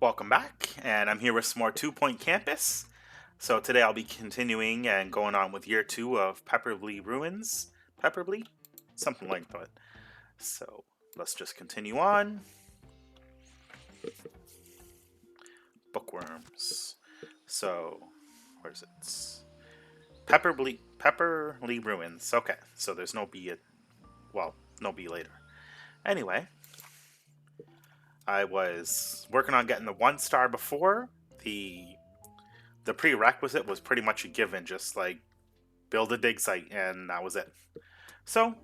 Welcome back, and I'm here with some more 2 Point Campus. So today I'll be continuing and going on with year 2 of Pebberley Ruins. Pebberley? Something like that. So let's just continue on. Bookworms. So, where's it? Pebberley Ruins. Okay, so there's no B, well, no B later. Anyway, I was working on getting the 1 star before. The prerequisite was pretty much a given, just like build a dig site, and that was it. So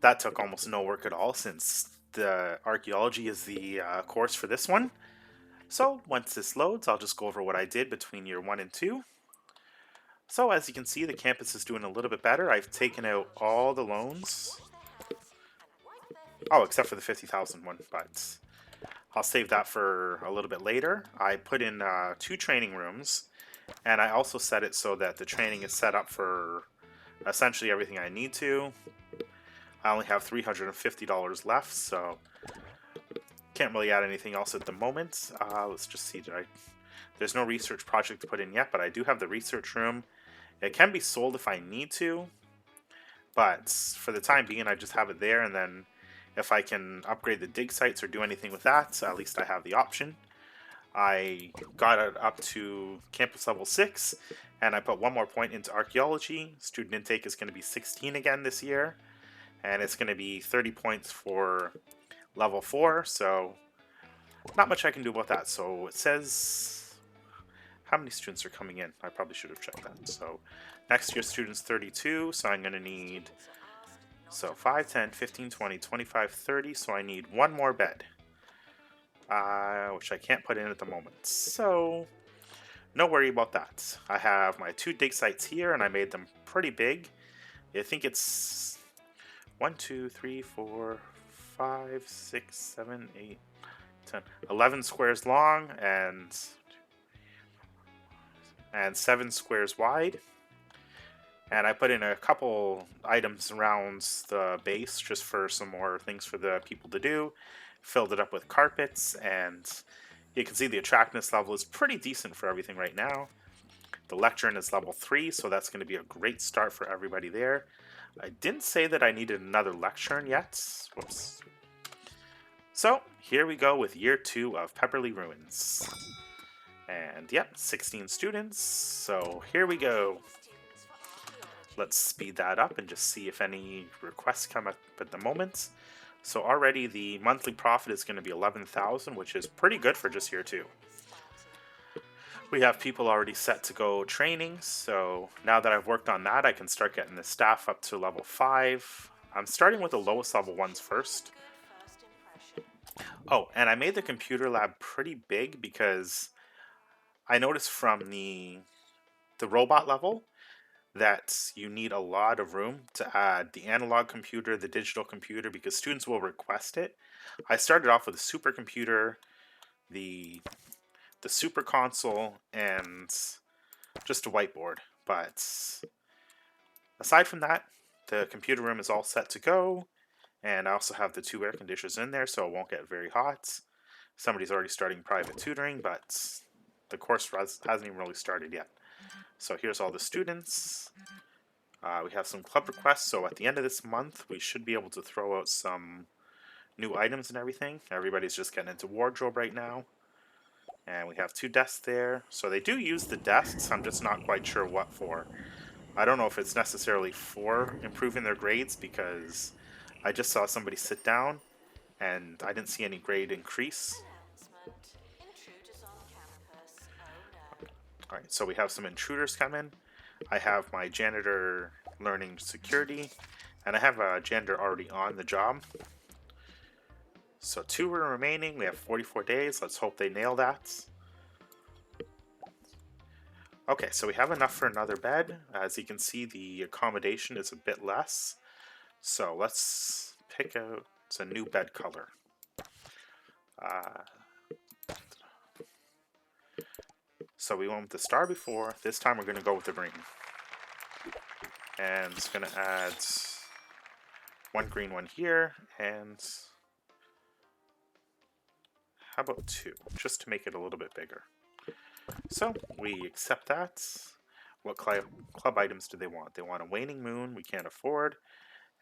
that took almost no work at all, since the archaeology is the course for this one. So once this loads, I'll just go over what I did between year 1 and 2. So as you can see, the campus is doing a little bit better. I've taken out all the loans. Oh, except for the 50,000 one, but I'll save that for a little bit later. I put in 2 training rooms, and I also set it so that the training is set up for essentially everything I need to. I only have $350 left, so can't really add anything else at the moment. Let's just see. There's no research project to put in yet, but I do have the research room. It can be sold if I need to, but for the time being, I just have it there, and then if I can upgrade the dig sites or do anything with that, at least I have the option. I got it up to campus level 6, and I put 1 more point into archaeology. Student intake is going to be 16 again this year, and it's going to be 30 points for level 4, so not much I can do about that. So it says how many students are coming in. I probably should have checked that. So next year students 32, so I'm going to need 5, 10, 15, 20, 25, 30, so I need 1 more bed, which I can't put in at the moment. So no worry about that. I have my 2 dig sites here, and I made them pretty big. I think it's 1, 2, 3, 4, 5, 6, 7, 8, 10, 11 squares long and 7 squares wide. And I put in a couple items around the base just for some more things for the people to do. Filled it up with carpets, and you can see the attractiveness level is pretty decent for everything right now. The lectern is level 3, so that's going to be a great start for everybody there. I didn't say that I needed another lectern yet. Whoops. So here we go with year 2 of Pebberley Ruins. And yep, 16 students. So here we go. Let's speed that up and just see if any requests come up at the moment. So already the monthly profit is going to be 11,000, which is pretty good for just year 2. We have people already set to go training, so now that I've worked on that, I can start getting the staff up to level 5. I'm starting with the lowest level ones first. Oh, and I made the computer lab pretty big because I noticed from the robot level that you need a lot of room to add the analog computer, the digital computer, because students will request it. I started off with a supercomputer, the super console, and just a whiteboard. But aside from that, the computer room is all set to go, and I also have the 2 air conditioners in there, so it won't get very hot. Somebody's already starting private tutoring, but the course hasn't even really started yet. So here's all the students. We have some club requests, so at the end of this month, we should be able to throw out some new items and everything. Everybody's just getting into wardrobe right now. And we have 2 desks there. So they do use the desks, I'm just not quite sure what for. I don't know if it's necessarily for improving their grades, because I just saw somebody sit down and I didn't see any grade increase. Alright, so we have some intruders come in. I have my janitor learning security, and I have a janitor already on the job. So 2 are remaining. We have 44 days. Let's hope they nail that. Okay, so we have enough for another bed. As you can see, the accommodation is a bit less. So let's pick out a new bed color. So we went with the star before. This time we're going to go with the green. And it's going to add 1 green one here. And How about 2, just to make it a little bit bigger? So we accept that. What club items do they want? They want a waning moon, we can't afford,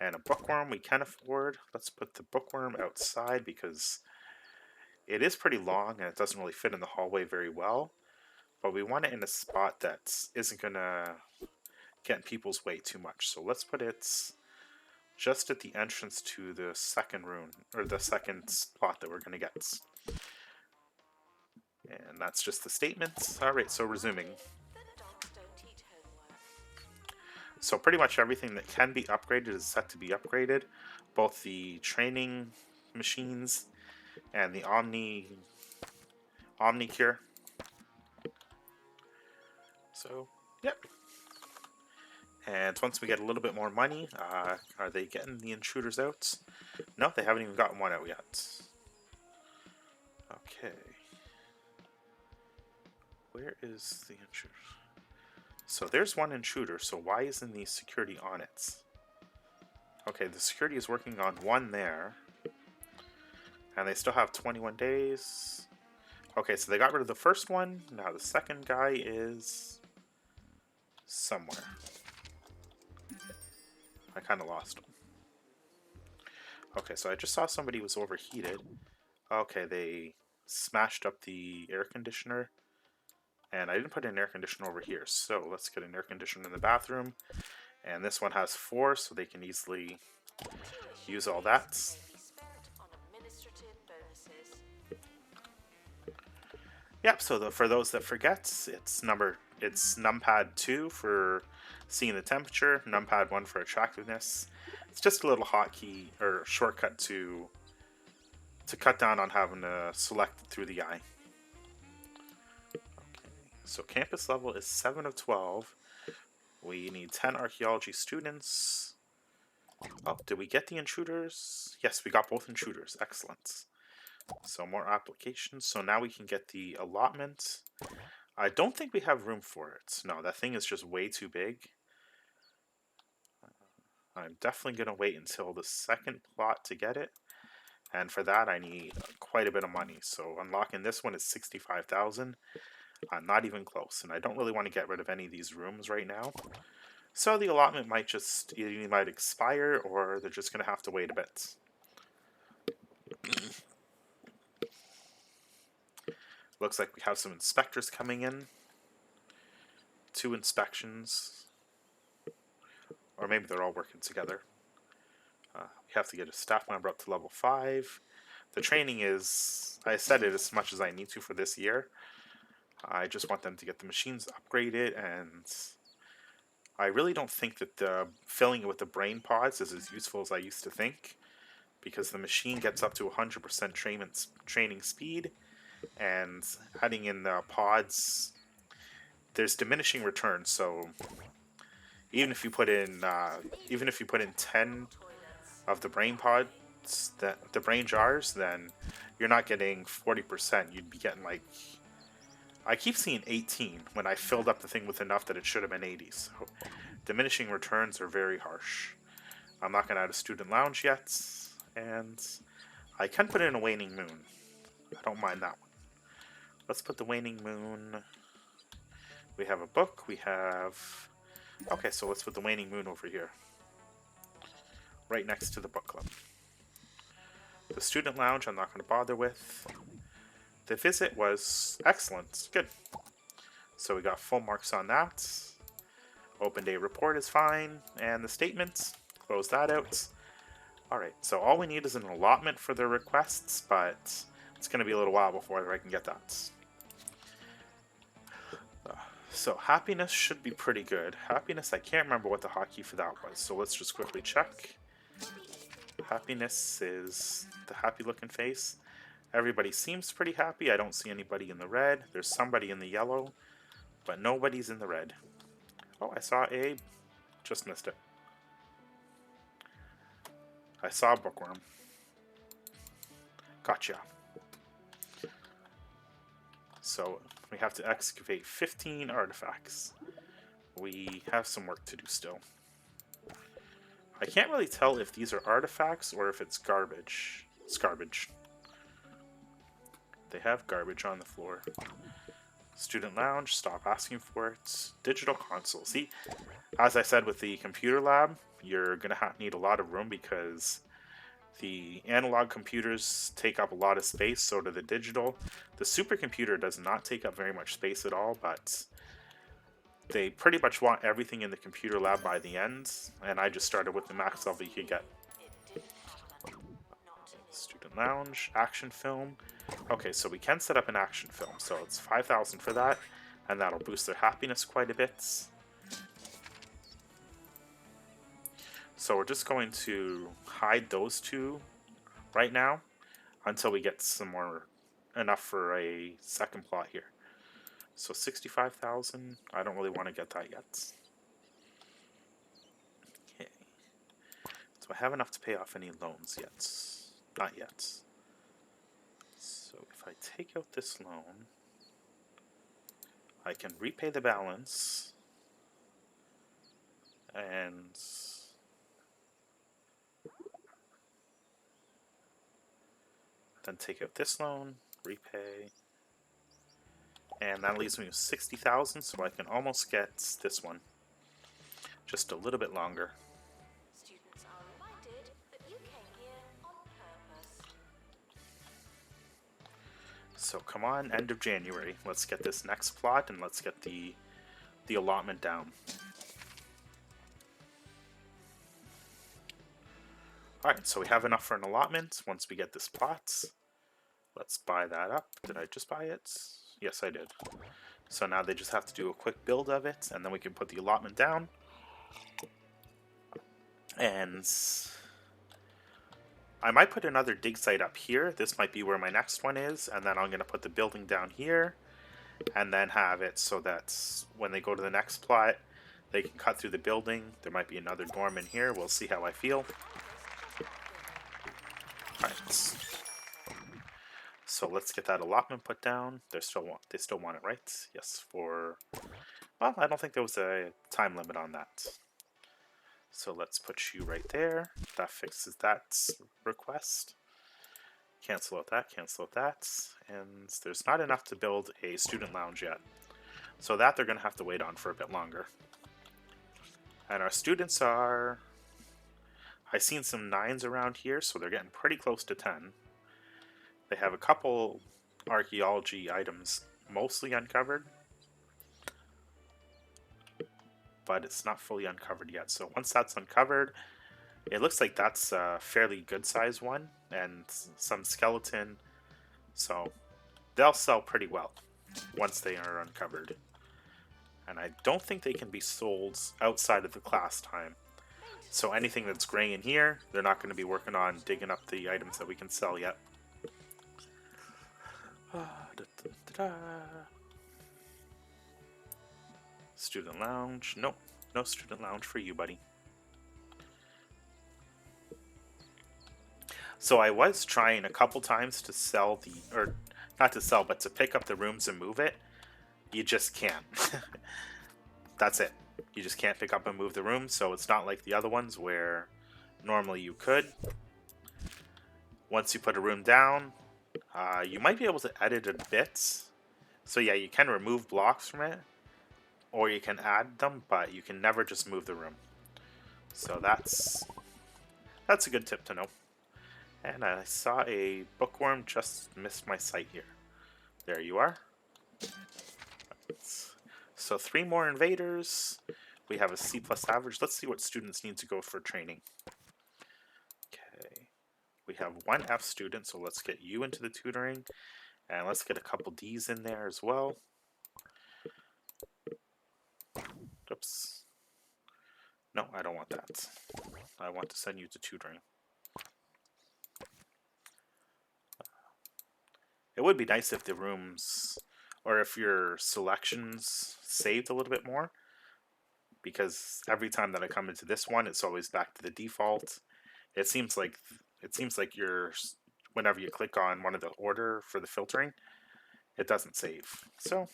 and a bookworm we can afford. Let's put the bookworm outside because it is pretty long and it doesn't really fit in the hallway very well. But we want it in a spot that isn't gonna get in people's way too much. So let's put it just at the entrance to the second room, or the second spot that we're gonna get. And that's just the statement. Alright, so resuming. So pretty much everything that can be upgraded is set to be upgraded. Both the training machines and the Omni Cure. So, yep. And once we get a little bit more money, are they getting the intruders out? No, they haven't even gotten one out yet. Okay. Where is the intruder? So there's one intruder, so why isn't the security on it? Okay, the security is working on one there. And they still have 21 days. Okay, so they got rid of the first one. Now the second guy is somewhere. I kind of lost him. Okay, so I just saw somebody was overheated. Okay, they smashed up the air conditioner. And I didn't put an air conditioner over here. So let's get an air conditioner in the bathroom. And this one has 4, so they can easily use all that. Yep, so for those that forget, it's numpad 2 for seeing the temperature, numpad 1 for attractiveness. It's just a little hotkey or shortcut to cut down on having to select through the eye. Okay, so campus level is 7 of 12. We need 10 archaeology students. Oh, did we get the intruders? Yes, we got both intruders. Excellent. So more applications. So now we can get the allotment. I don't think we have room for it. No, that thing is just way too big. I'm definitely going to wait until the second plot to get it. And for that, I need quite a bit of money. So unlocking this one is 65,000. I'm not even close. And I don't really want to get rid of any of these rooms right now. So the allotment might just either might expire or they're just going to have to wait a bit. Looks like we have some inspectors coming in. 2 inspections. Or maybe they're all working together. We have to get a staff member up to level 5. The training is, I said it as much as I need to for this year. I just want them to get the machines upgraded, and I really don't think that filling it with the brain pods is as useful as I used to think, because the machine gets up to 100% training speed, and adding in the pods, there's diminishing returns. So even if you put in 10 of the brain pods, the brain jars, then you're not getting 40%. You'd be getting like, I keep seeing 18 when I filled up the thing with enough that it should have been 80. So diminishing returns are very harsh. I'm not going to add a student lounge yet, and I can put in a waning moon. I don't mind that one. Let's put the waning moon. We have a book. We have... Okay, so let's put the waning moon over here. Right next to the book club. The student lounge I'm not going to bother with. The visit was excellent. Good. So we got full marks on that. Open day report is fine. And the statement, close that out. Alright, so all we need is an allotment for their requests, but it's going to be a little while before I can get that. So happiness should be pretty good. Happiness, I can't remember what the hotkey for that was, so let's just quickly check. Happiness is the happy looking face. Everybody seems pretty happy. I don't see anybody in the red. There's somebody in the yellow, but nobody's in the red. Oh, I saw a... Just missed it. I saw a bookworm. Gotcha. So we have to excavate 15 artifacts. We have some work to do still. I can't really tell if these are artifacts or if it's garbage. It's garbage. They have garbage on the floor. Student lounge, stop asking for it. Digital console. See, as I said with the computer lab, you're going to need a lot of room because the analog computers take up a lot of space, so do the digital. The supercomputer does not take up very much space at all, but they pretty much want everything in the computer lab by the end, and I just started with the max level you could get. Student lounge, action film. Okay, so we can set up an action film, so it's 5,000 for that, and that'll boost their happiness quite a bit. So we're just going to hide those two right now until we get some more, enough for a second plot here. So 65,000, I don't really want to get that yet. Okay. Do I have enough to pay off any loans yet? Not yet. So if I take out this loan, I can repay the balance and then take out this loan, repay, and that leaves me with 60,000, so I can almost get this one. Just a little bit longer. Students are reminded that you came here on purpose. So come on, end of January. Let's get this next plot and let's get the allotment down. Alright, so we have enough for an allotment once we get this plot. Let's buy that up. Did I just buy it? Yes, I did. So now they just have to do a quick build of it, and then we can put the allotment down. And I might put another dig site up here. This might be where my next one is, and then I'm going to put the building down here, and then have it so that when they go to the next plot, they can cut through the building. There might be another dorm in here. We'll see how I feel. Alright. So let's get that allotment put down. They still want it, right? Yes, for... Well, I don't think there was a time limit on that. So let's put you right there. That fixes that request. Cancel out that, cancel out that. And there's not enough to build a student lounge yet. So that they're going to have to wait on for a bit longer. And our students are... I've seen some 9s around here, so they're getting pretty close to 10. They have a couple archaeology items mostly uncovered, but it's not fully uncovered yet. So once that's uncovered, it looks like that's a fairly good size one, and some skeleton, so they'll sell pretty well once they are uncovered. And I don't think they can be sold outside of the class time. So anything that's graying in here, they're not going to be working on digging up the items that we can sell yet. Student lounge. Nope, no student lounge for you, buddy. So I was trying a couple times to sell the, or not to sell, but to pick up the rooms and move it. You just can't. That's it. You just can't pick up and move the room, so it's not like the other ones where normally you could. Once you put a room down, you might be able to edit it a bit. So yeah, you can remove blocks from it, or you can add them, but you can never just move the room. So that's a good tip to know. And I saw a bookworm just missed my sight here. There you are. So 3 more invaders. We have a C+ average. Let's see what students need to go for training. Okay. We have 1 F student, so let's get you into the tutoring. And let's get a couple D's in there as well. Oops. No, I don't want that. I want to send you to tutoring. It would be nice if the rooms, or if your selections saved a little bit more, because every time that I come into this one, it's always back to the default. It seems like you're, whenever you click on one of the order for the filtering, it doesn't save. So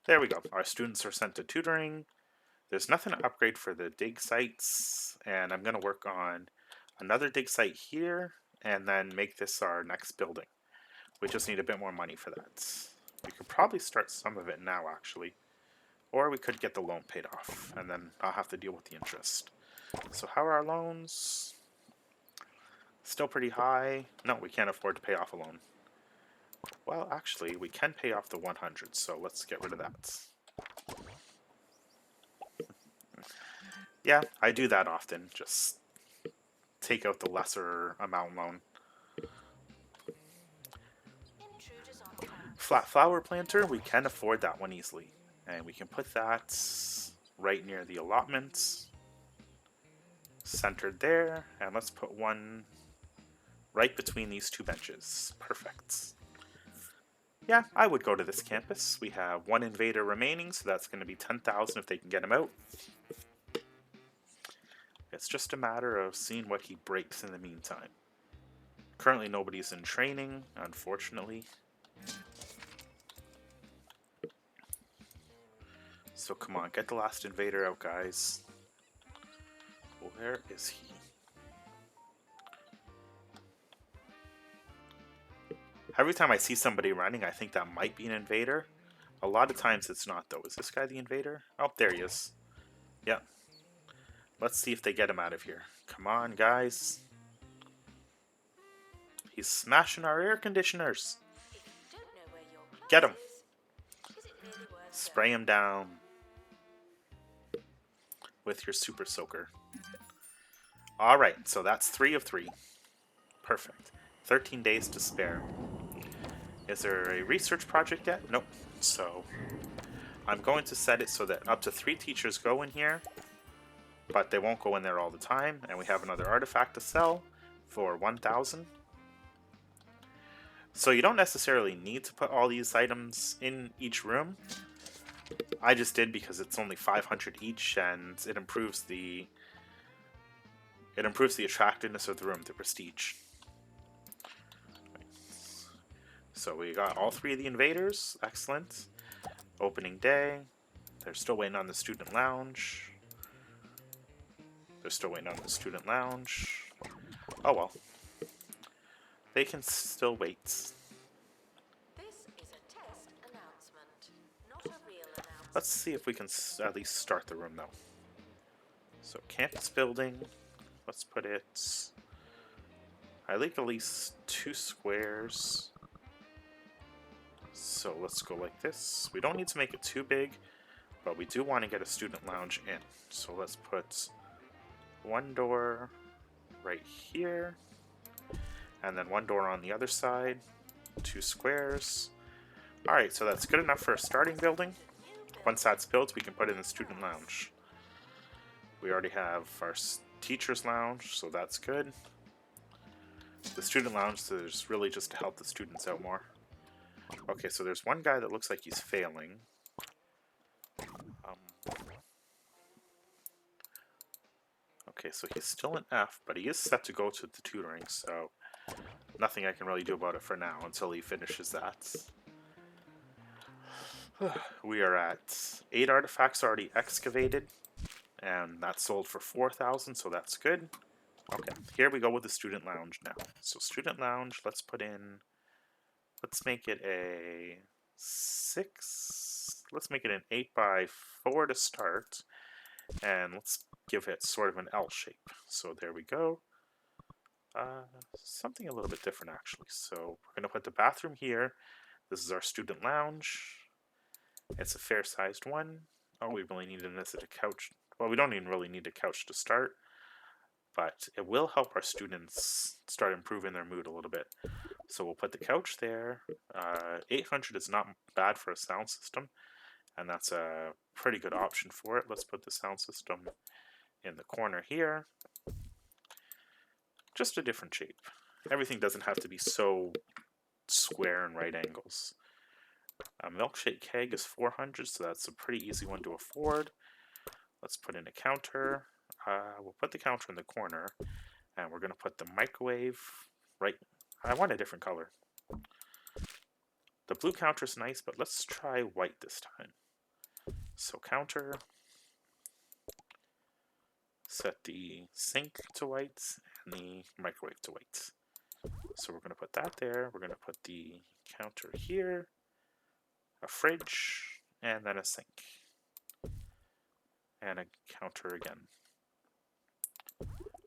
there we go. Our students are sent to tutoring. There's nothing to upgrade for the dig sites, and I'm going to work on another dig site here and then make this our next building. We just need a bit more money for that. We could probably start some of it now, actually. Or we could get the loan paid off, and then I'll have to deal with the interest. So how are our loans? Still pretty high. No, we can't afford to pay off a loan. Well, actually, we can pay off the 100, so let's get rid of that. Yeah, I do that often. Just take out the lesser amount loan. Intruders on campus. Flat flower planter, we can afford that one easily. And we can put that right near the allotments. Centered there. And let's put one right between these two benches. Perfect. Yeah, I would go to this campus. We have one invader remaining, so that's going to be 10,000 if they can get him out. It's just a matter of seeing what he breaks in the meantime. Currently nobody's in training, unfortunately. So come on, get the last invader out, guys. Where is he? Every time I see somebody running, I think that might be an invader. A lot of times it's not, though. Is this guy the invader? Oh, there he is. Yep. Let's see if they get him out of here. Come on, guys. He's smashing our air conditioners. If you don't know where your class Get him. is it really worth Spray him down with your super soaker. Alright, so that's 3 of 3. Perfect. 13 days to spare. Is there a research project yet? Nope. So I'm going to set it so that up to 3 teachers go in here, but they won't go in there all the time, and we have another artifact to sell for 1,000. So you don't necessarily need to put all these items in each room. I just did because it's only 500 each, and it improves the attractiveness of the room, the prestige. So we got all 3 of the invaders. Excellent. Opening day. They're still waiting on the student lounge. They're still waiting on the student lounge. Oh well. They can still wait. This is a test announcement, not a real announcement. Let's see if we can at least start the room though. So campus building. Let's put it... I like at least 2 squares. So let's go like this. We don't need to make it too big, but we do want to get a student lounge in. So let's put 1 door right here, and then 1 door on the other side, 2 squares. Alright, so that's good enough for a starting building. Once that's built, we can put in the student lounge. We already have our teacher's lounge, so that's good. The student lounge is really just to help the students out more. Okay, so there's one guy that looks like he's failing. Okay, so he's still an F, but he is set to go to the tutoring, so nothing I can really do about it for now until he finishes that. We are at 8 artifacts already excavated, and that's sold for 4,000, so that's good. Okay, here we go with the student lounge now. So student lounge, let's make it a 6. Let's make it an 8x4 to start, and let's give it sort of an L shape. So there we go. Something a little bit different actually. So we're going to put the bathroom here. This is our student lounge. It's a fair-sized one. Oh, we really need a couch. Well, we don't even really need a couch to start, but it will help our students start improving their mood a little bit. So we'll put the couch there. 800 is not bad for a sound system, and that's a pretty good option for it. Let's put the sound system in the corner here. Just a different shape. Everything doesn't have to be so square and right angles. A milkshake keg is 400, so that's a pretty easy one to afford. Let's put in a counter. We'll put the counter in the corner, and we're going to put the microwave right. I want a different color. The blue counter is nice, but let's try white this time. So counter. Set the sink to white and the microwave to white. So we're going to put that there. We're going to put the counter here, a fridge, and then a sink. And a counter again.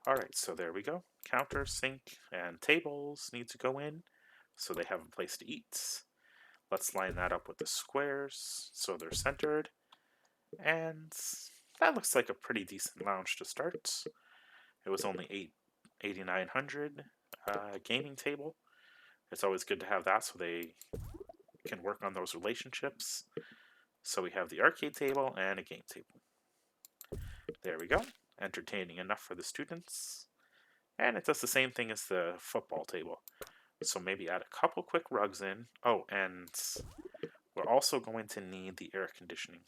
Alright, so there we go. Counter, sink, and tables need to go in so they have a place to eat. Let's line that up with the squares so they're centered. And that looks like a pretty decent lounge to start. It was only 8,900 gaming table. It's always good to have that so they can work on those relationships. So we have the arcade table and a game table. There we go. Entertaining enough for the students. And it does the same thing as the football table. So maybe add a couple quick rugs in. Oh, and we're also going to need the air conditioning.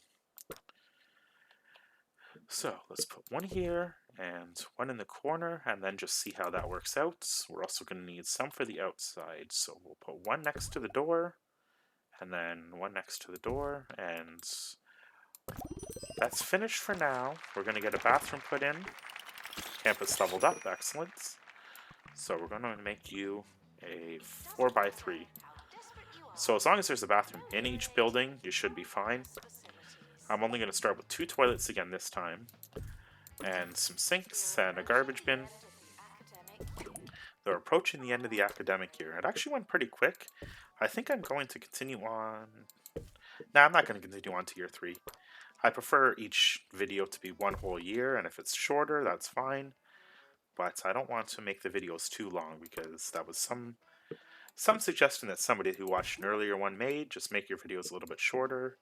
So let's put one here and one in the corner and then just see how that works out. We're also going to need some for the outside. So we'll put one next to the door and then one next to the door, and that's finished for now. We're going to get a bathroom put in. Campus leveled up, excellent. So we're going to make you a 4x3. So as long as there's a bathroom in each building, you should be fine. I'm only going to start with 2 toilets again this time, and some sinks and a garbage bin. They're approaching the end of the academic year. It actually went pretty quick. I think I'm going to continue on. I'm not going to continue on to year 3. I prefer each video to be one whole year, and if it's shorter, that's fine. But I don't want to make the videos too long because that was some suggestion that somebody who watched an earlier one made. Just make your videos a little bit shorter.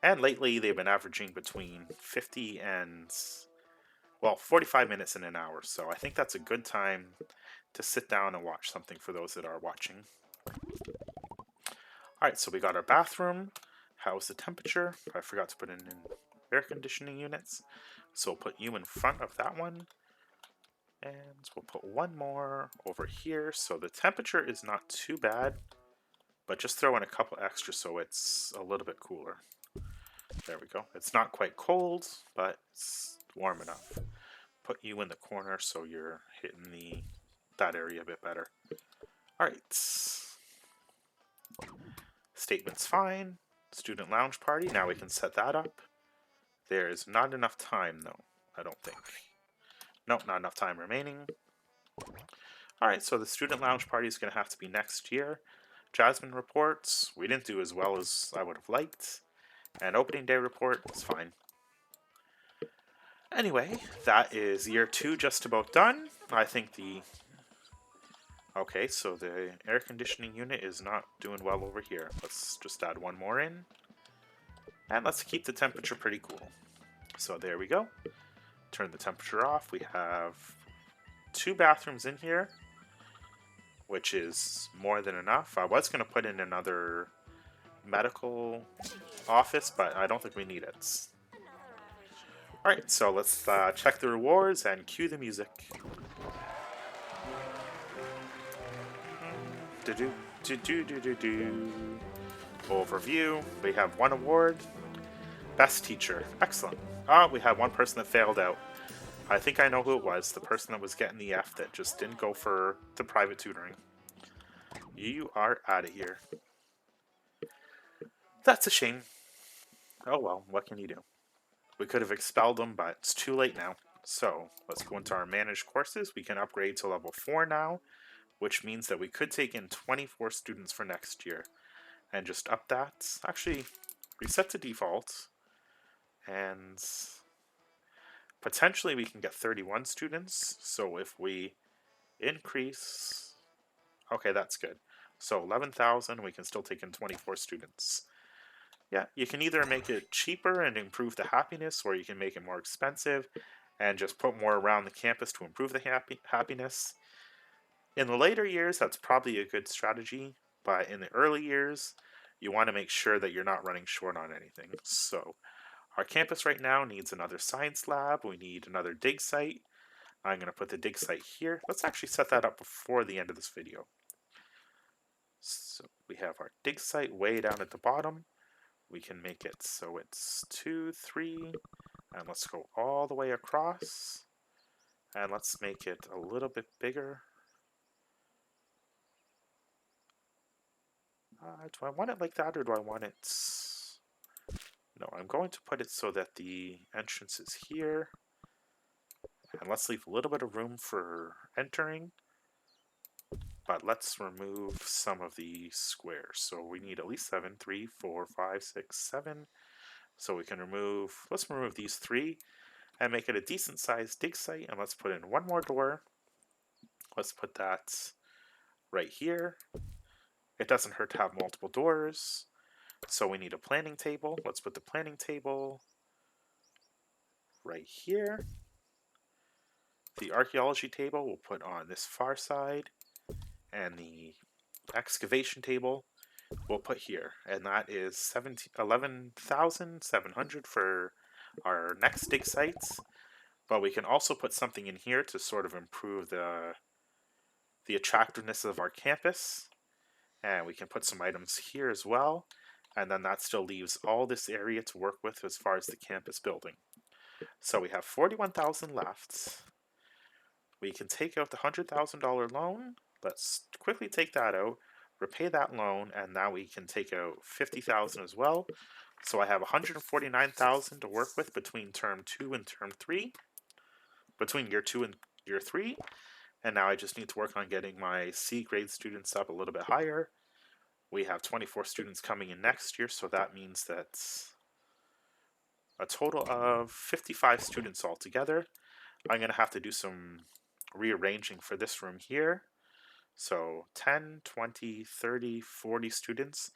And lately, they've been averaging between 50 and, 45 minutes and an hour. So I think that's a good time to sit down and watch something for those that are watching. Alright, so we got our bathroom. How's the temperature? I forgot to put in air conditioning units. So we'll put you in front of that one. And we'll put one more over here. So the temperature is not too bad, but just throw in a couple extra so it's a little bit cooler. There we go. It's not quite cold, but it's warm enough. Put you in the corner so you're hitting that area a bit better. Alright. Statement's fine. Student lounge party. Now we can set that up. There's not enough time, though, I don't think. Nope, not enough time remaining. Alright, so the student lounge party is going to have to be next year. Jasmine reports. We didn't do as well as I would have liked. And opening day report is fine. Anyway, that is year 2 just about done. I think okay, so the air conditioning unit is not doing well over here. Let's just add one more in. And let's keep the temperature pretty cool. So there we go. Turn the temperature off. We have 2 bathrooms in here, which is more than enough. I was going to put in another medical office, but I don't think we need it. Alright, so let's check the rewards and cue the music. Overview. We have 1 award. Best teacher. Excellent. We had 1 person that failed out. I think I know who it was. The person that was getting the F that just didn't go for the private tutoring. You are out of here. That's a shame. Oh well, what can you do? We could have expelled them, but it's too late now. So let's go into our managed courses. We can upgrade to level 4 now, which means that we could take in 24 students for next year. And just up that. Actually, reset to default. And potentially we can get 31 students. So if we increase... Okay, that's good. So 11,000, we can still take in 24 students. Yeah, you can either make it cheaper and improve the happiness, or you can make it more expensive and just put more around the campus to improve the happiness. In the later years, that's probably a good strategy, but in the early years, you want to make sure that you're not running short on anything. So our campus right now needs another science lab. We need another dig site. I'm going to put the dig site here. Let's actually set that up before the end of this video. So we have our dig site way down at the bottom. We can make it so it's 2, 3, and let's go all the way across. And let's make it a little bit bigger. Do I want it like that, or do I want it... No, I'm going to put it so that the entrance is here. And let's leave a little bit of room for entering. But let's remove some of the squares. So we need at least 7, 3, 4, 5, 6, 7. So we can remove, let's remove these 3 and make it a decent sized dig site. And let's put in one more door. Let's put that right here. It doesn't hurt to have multiple doors. So we need a planning table. Let's put the planning table right here. The archaeology table we'll put on this far side. And the excavation table we'll put here. And that is 11,700 for our next dig sites. But we can also put something in here to sort of improve the attractiveness of our campus. And we can put some items here as well. And then that still leaves all this area to work with as far as the campus building. So we have 41,000 left. We can take out the $100,000 loan. Let's quickly take that out, repay that loan, and now we can take out 50,000 as well. So I have 149,000 to work with between term 2 and term 3, between year 2 and year 3. And now I just need to work on getting my C grade students up a little bit higher. We have 24 students coming in next year, so that means that a total of 55 students altogether. I'm going to have to do some rearranging for this room here. So 10, 20, 30, 40 students.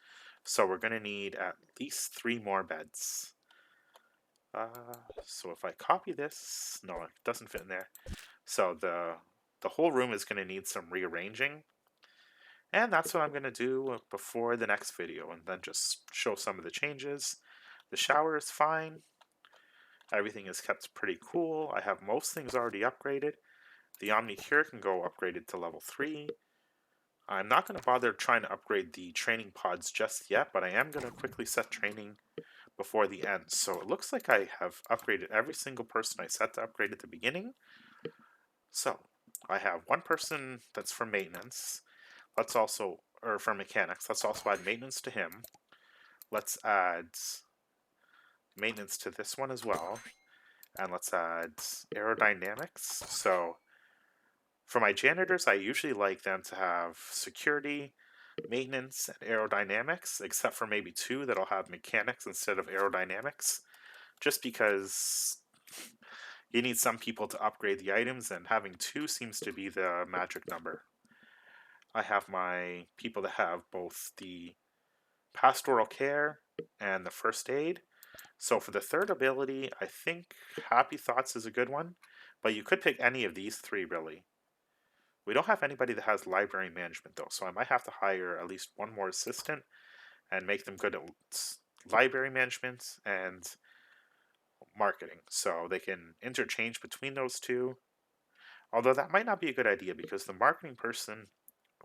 So we're going to need at least 3 more beds. So if I copy this, no, it doesn't fit in there. So the whole room is going to need some rearranging. And that's what I'm going to do before the next video, and then just show some of the changes. The shower is fine. Everything is kept pretty cool. I have most things already upgraded. The Omni Cure can go upgraded to level 3. I'm not going to bother trying to upgrade the training pods just yet, but I am going to quickly set training before the end. So it looks like I have upgraded every single person I set to upgrade at the beginning. So I have one person that's for maintenance. Let's also, or for mechanics, let's also add maintenance to him. Let's add maintenance to this one as well. And let's add aerodynamics. So for my janitors, I usually like them to have security, maintenance, and aerodynamics, except for maybe 2 that'll have mechanics instead of aerodynamics, just because you need some people to upgrade the items, and having 2 seems to be the magic number. I have my people that have both the pastoral care and the first aid. So for the third ability, I think Happy Thoughts is a good one, but you could pick any of these 3 really. We don't have anybody that has library management though, so I might have to hire at least one more assistant and make them good at library management and marketing, so they can interchange between those 2. Although that might not be a good idea, because the marketing person,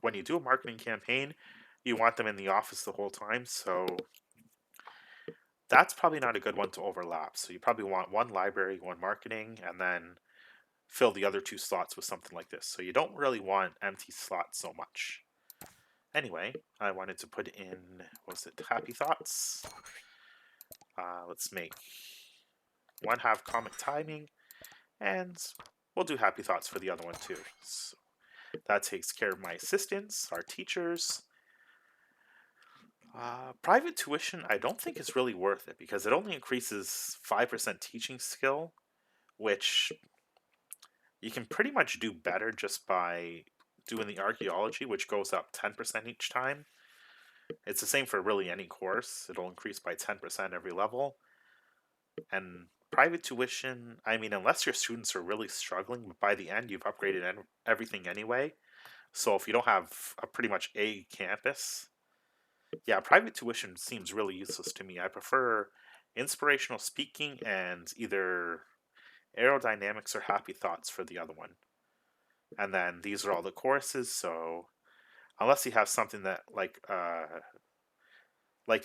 when you do a marketing campaign, you want them in the office the whole time, so that's probably not a good one to overlap. So you probably want one library, one marketing, and then fill the other 2 slots with something like this. So you don't really want empty slots so much. Anyway, I wanted to put in, was it Happy Thoughts? Let's make one have comic timing, and we'll do Happy Thoughts for the other one too. So that takes care of my assistants, our teachers. Private tuition, I don't think is really worth it, because it only increases 5% teaching skill, which you can pretty much do better just by doing the archaeology, which goes up 10% each time. It's the same for really any course. It'll increase by 10% every level. And private tuition, I mean, unless your students are really struggling, by the end you've upgraded everything anyway. So if you don't have a pretty much A campus, yeah, private tuition seems really useless to me. I prefer inspirational speaking and either aerodynamics or happy thoughts for the other one. And then these are all the courses, so unless you have something that like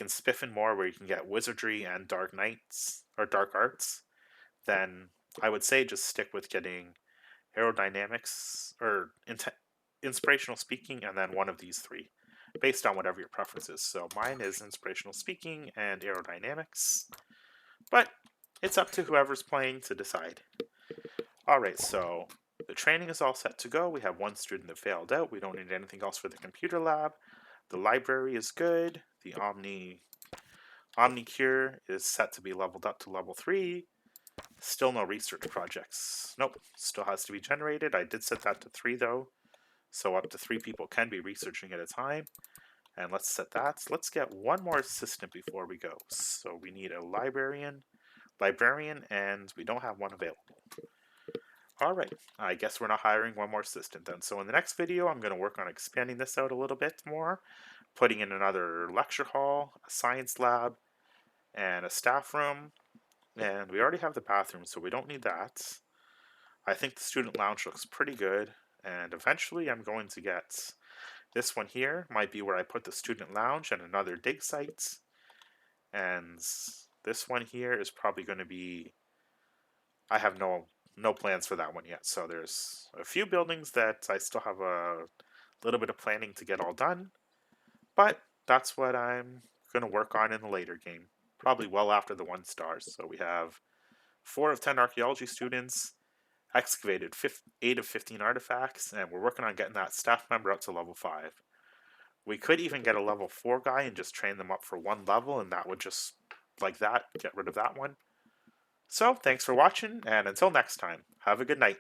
in Spiffin More where you can get wizardry and dark knights or dark arts, then I would say just stick with getting aerodynamics or inspirational speaking and then one of these 3. based on whatever your preference is. So mine is inspirational speaking and aerodynamics, but it's up to whoever's playing to decide. All right, so the training is all set to go. We have one student that failed out. We don't need anything else for the computer lab. The library is good. The Omnicure is set to be leveled up to level 3. Still no research projects. Nope, still has to be generated. I did set that to 3 though, so up to 3 people can be researching at a time. And let's set that. Let's get one more assistant before we go. So we need a librarian, and we don't have one available. All right, I guess we're not hiring one more assistant then. So in the next video, I'm going to work on expanding this out a little bit more, putting in another lecture hall, a science lab, and a staff room. And we already have the bathroom, so we don't need that. I think the student lounge looks pretty good. And eventually I'm going to get this one here, might be where I put the student lounge and another dig site. And this one here is probably going to be, I have no plans for that one yet. So there's a few buildings that I still have a little bit of planning to get all done, but that's what I'm going to work on in the later game, probably well after the 1 stars. So we have 4 of 10 archaeology students, excavated 8 of 15 artifacts, and we're working on getting that staff member up to level 5. We could even get a level 4 guy and just train them up for 1 level, and that would just, like that, get rid of that one. So, thanks for watching, and until next time, have a good night.